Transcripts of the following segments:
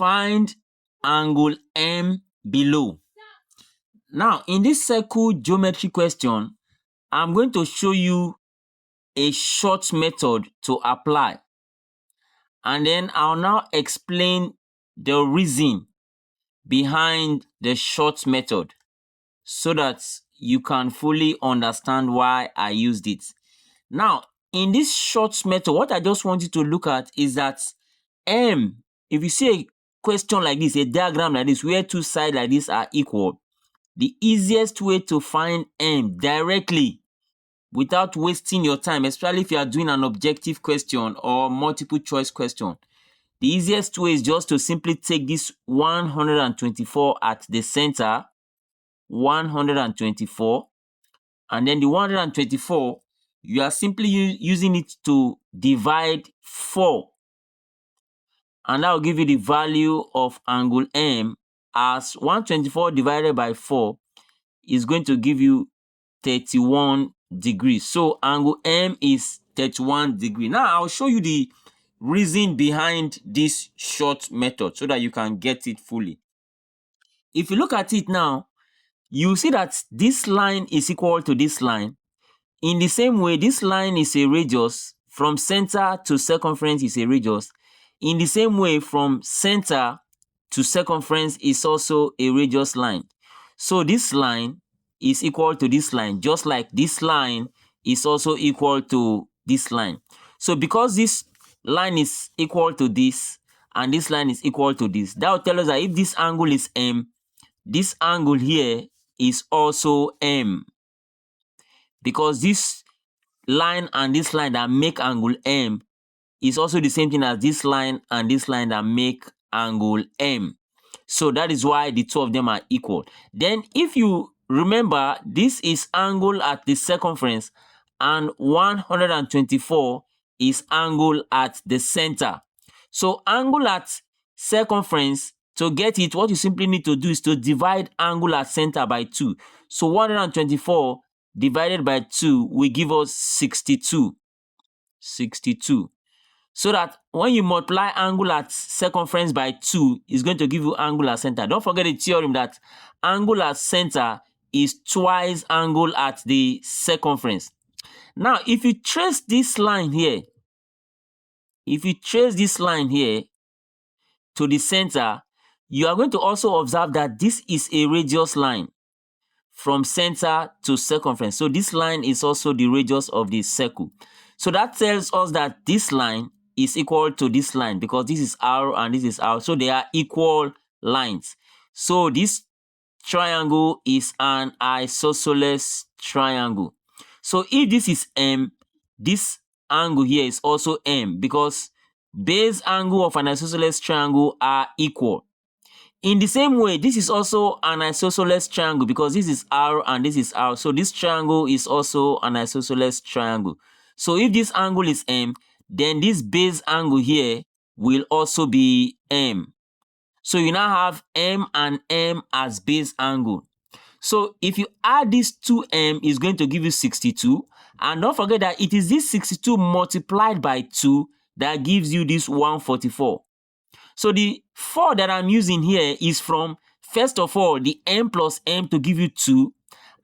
Find angle M below. Now, in this circle geometry question, I'm going to show you a short method to apply. And then I'll now explain the reason behind the short method so that you can fully understand why I used it. Now, in this short method, what I just want you to look at is that M, if you see a question like this, a diagram like this, where two sides like this are equal, the easiest way to find M directly without wasting your time, especially if you are doing an objective question or multiple choice question, the easiest way is just to simply take this 124 at the center, 124, and then the 124, you are simply using it to divide 4. And that will give you the value of angle M as 124 divided by 4 is going to give you 31 degrees. So angle M is 31 degrees. Now I'll show you the reason behind this short method so that you can get it fully. If you look at it now, you see that this line is equal to this line. In the same way, this line is a radius. From center to circumference is a radius. In the same way, from center to circumference is also a radius line. So this line is equal to this line, just like this line is also equal to this line. So because this line is equal to this and this line is equal to this, that will tell us that if this angle is M, this angle here is also M. Because this line and this line that make angle M is also the same thing as this line and this line that make angle M. So that is why the two of them are equal. Then if you remember, this is angle at the circumference and 124 is angle at the center. So angle at circumference, to get it, what you simply need to do is to divide angle at center by 2. So 124 divided by 2 will give us 62. 62. So that when you multiply angle at circumference by 2, it's going to give you angle at center. Don't forget the theorem that angle at center is twice angle at the circumference. Now, if you trace this line here, to the center, you are going to also observe that this is a radius line from center to circumference. So this line is also the radius of the circle. So that tells us that this line is equal to this line because this is R and this is R. So they are equal lines. So this triangle is an isosceles triangle. So if this is M, this angle here is also M because base angle of an isosceles triangle are equal. In the same way, this is also an isosceles triangle because this is R and this is R. So this triangle is also an isosceles triangle. So if this angle is M, then this base angle here will also be M. So you now have M and M as base angle. So if you add this 2M, it's going to give you 62. And don't forget that it is this 62 multiplied by 2 that gives you this 144. So the 4 that I'm using here is from, first of all, the M plus M to give you 2.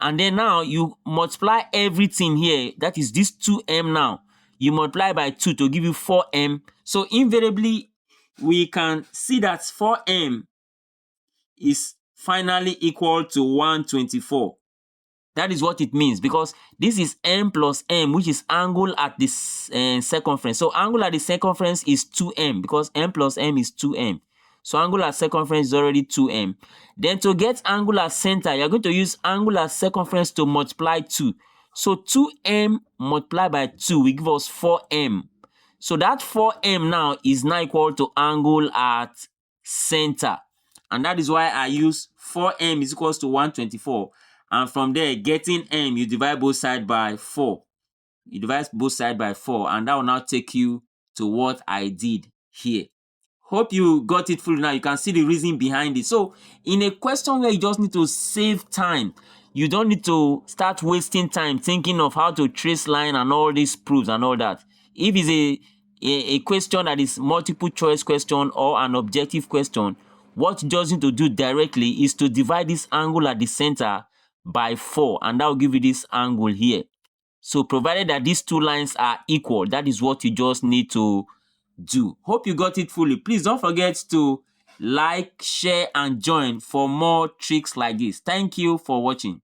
And then now you multiply everything here. That is this 2M now. You multiply by 2 to give you 4M. So invariably, we can see that 4M is finally equal to 124. That is what it means because this is M plus M, which is angle at this circumference. So angle at the circumference is 2M because M plus M is 2M. So angle at circumference is already 2M. Then to get angle at center, you're going to use angle at circumference to multiply 2. So 2M multiplied by 2 will give us 4M. So that 4M now is now equal to angle at center. And that is why I use 4M is equals to 124. And from there, getting M, you divide both sides by 4. You divide both sides by 4. And that will now take you to what I did here. Hope you got it fully now. You can see the reason behind it. So in a question where you just need to save time, you don't need to start wasting time thinking of how to trace line and all these proofs and all that. If it's a a question that is multiple choice question or an objective question, what you just need to do directly is to divide this angle at the center by 4, and that will give you this angle here. So provided that these two lines are equal, that is what you just need to do. Hope you got it fully. Please don't forget to like, share, and join for more tricks like this. Thank you for watching.